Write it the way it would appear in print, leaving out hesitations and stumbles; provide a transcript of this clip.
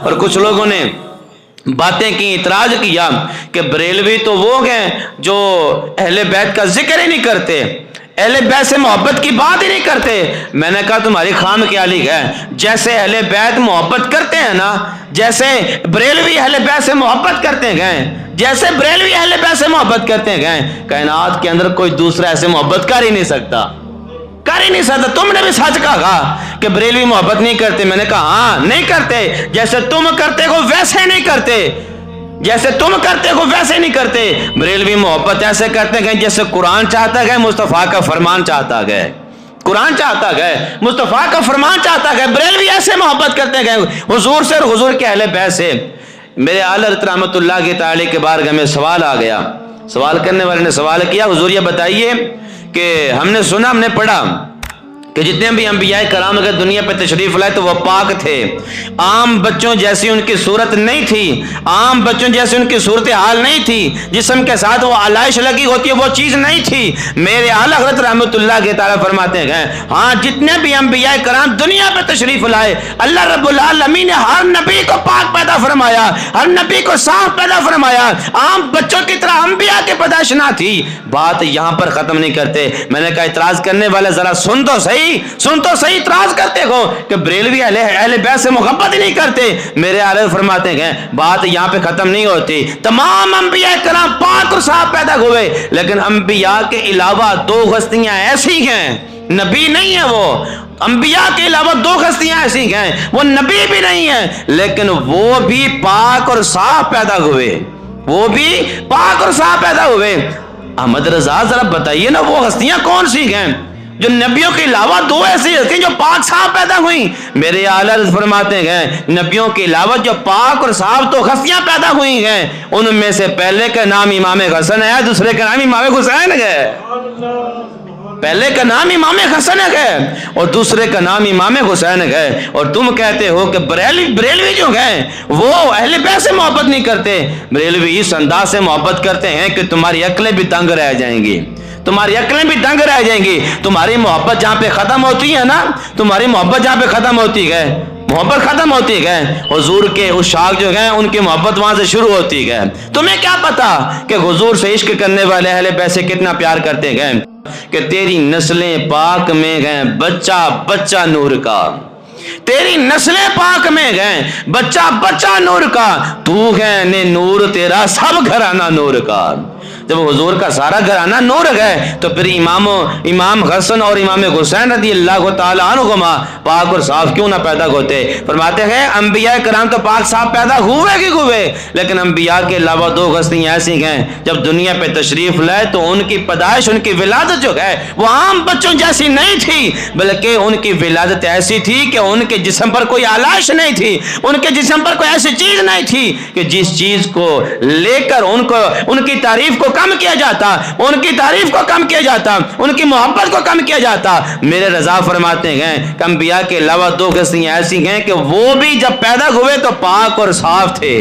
اور کچھ لوگوں نے باتیں کی، اعتراض کیا کہ بریلوی تو وہ ہیں جو اہل بیت کا ذکر ہی نہیں کرتے، اہل بیت سے محبت کی بات ہی نہیں کرتے۔ میں نے کہا تمہاری خام خیالی ہے، جیسے اہل بیت محبت کرتے ہیں نا، جیسے بریلوی اہل بیت سے محبت کرتے گئے، جیسے بریلوی اہل بیت سے محبت کرتے گئے، کائنات کے اندر کوئی دوسرا ایسے محبت کر ہی نہیں سکتا، کر ہی نہیں سکتا۔ تم نے بھی سچ کہا کہ بریلوی محبت نہیں کرتے، میں نے کہا ہاں نہیں کرتے، جیسے تم کرتے ہو ویسے نہیں کرتے، جیسے تم کرتے ہو ویسے نہیں کرتے۔ بریلوی محبت ایسے کرتے گئے جیسے قرآن چاہتا گئے، مصطفیٰ کا فرمان چاہتا گئے، قرآن چاہتا گئے، مصطفیٰ کا فرمان چاہتا گئے۔ بریلوی ایسے محبت کرتے گئے حضور سے اور حضور کے اہل بیت سے۔ میرے اعلی حضرت رحمت اللہ کی تعالی کے بارگاہ میں سوال آ گیا، سوال کرنے والے نے سوال کیا، حضور یہ بتائیے کہ ہم نے سنا، ہم نے پڑھا کہ جتنے بھی انبیاء کرام اگر دنیا پہ تشریف لائے تو وہ پاک تھے، عام بچوں جیسی ان کی صورت نہیں تھی، عام بچوں جیسی ان کی صورتحال نہیں تھی، جسم کے ساتھ وہ علائش لگی ہوتی ہے وہ چیز نہیں تھی۔ میرے اعلیٰ حضرت رحمت اللہ کے تعالیٰ فرماتے ہیں ہاں جتنے بھی انبیاء کرام دنیا پہ تشریف لائے، اللہ رب العالمین نے ہر نبی کو پاک پیدا فرمایا، ہر نبی کو صاف پیدا فرمایا، عام بچوں کی طرح انبیاء کی پیدائش نہ تھی۔ بات یہاں پر ختم نہیں کرتے۔ میں نے کہا اعتراض کرنے والے ذرا سن تو صحیح، سن تو صحیح، اعتراض کرتے ہو کہ بریلوی اہل بیت سے محبت ہی نہیں کرتے۔ میرے آلہ فرماتے ہیں بات یہاں پہ ختم نہیں ہوتی۔ تمام انبیاء کرام پاک اور صاف پیدا ہوئے، لیکن انبیاء کے علاوہ دو ہستیاں ایسی ہیں، نبی نہیں ہے وہ، انبیاء کے علاوہ دو ہستیاں ایسی ہیں، وہ نبی بھی نہیں ہیں لیکن وہ بھی پاک اور صاف پیدا ہوئے، وہ بھی پاک اور صاف پیدا ہوئے۔ احمد رضا ذرا بتائیے نا وہ ہستیاں کون سی ہیں جو نبیوں کے علاوہ دو ایسی ہستیاں جو پاک صاف پیدا ہوئیں؟ میرے اعلیٰ فرماتے ہیں نبیوں کے علاوہ جو پاک اور صاف تو ہستیاں پیدا ہوئی ہیں، ان میں سے پہلے کا نام امام حسن ہے، دوسرے کا نام امام حسین ہے۔ پہلے کا نام امام حسن ہے اور دوسرے کا نام امام حسین ہے، اور تم کہتے ہو کہ بریلوی جو ہیں وہ اہل بیت سے محبت نہیں کرتے۔ بریلوی اس انداز سے محبت کرتے ہیں کہ تمہاری عقلیں بھی دنگ رہ جائیں گی، تمہاری عقلیں بھی دنگ رہ جائیں گی۔ تمہاری محبت جہاں پہ ختم ہوتی ہے نا، تمہاری محبت جہاں پہ ختم ہوتی ہے، محبت ختم ہوتی ہے، حضور کے عشاق جو ہیں ان کی محبت وہاں سے شروع ہوتی ہے۔ تمہیں کیا پتا کہ حضور سے عشق کرنے والے اہل بیت سے کتنا پیار کرتے ہیں کہ تیری نسلیں پاک میں گئے بچہ بچہ نور کا، تیری نسلیں پاک میں گئے بچہ بچہ نور کا، تو ہے نے نور تیرا سب گھرانہ نور کا۔ جب حضور کا سارا گھرانہ نور ہے تو پھر امام حسن اور امام حسین رضی اللہ تعالی عنہما پاک اور صاف کیوں نہ پیدا ہوتے؟ فرماتے ہیں انبیاء کرام تو پاک صاف پیدا ہوئے کہ ہوئے، لیکن انبیاء کے علاوہ دو ہستیاں ایسی ہیں جب دنیا پہ تشریف لائے تو ان کی پیدائش، ان کی ولادت جو ہے وہ عام بچوں جیسی نہیں تھی، بلکہ ان کی ولادت ایسی تھی کہ ان کے جسم پر کوئی آلائش نہیں تھی، ان کے جسم پر کوئی ایسی چیز نہیں تھی کہ جس چیز کو لے کر ان کی تعریف کو کم کیا جاتا، ان کی تعریف کو کم کیا جاتا، ان کی محبت کو کم کیا جاتا۔ میرے رضا فرماتے ہیں کہ انبیاء کے علاوہ دو ہستیاں ایسی ہیں کہ وہ بھی جب پیدا ہوئے تو پاک اور صاف تھے۔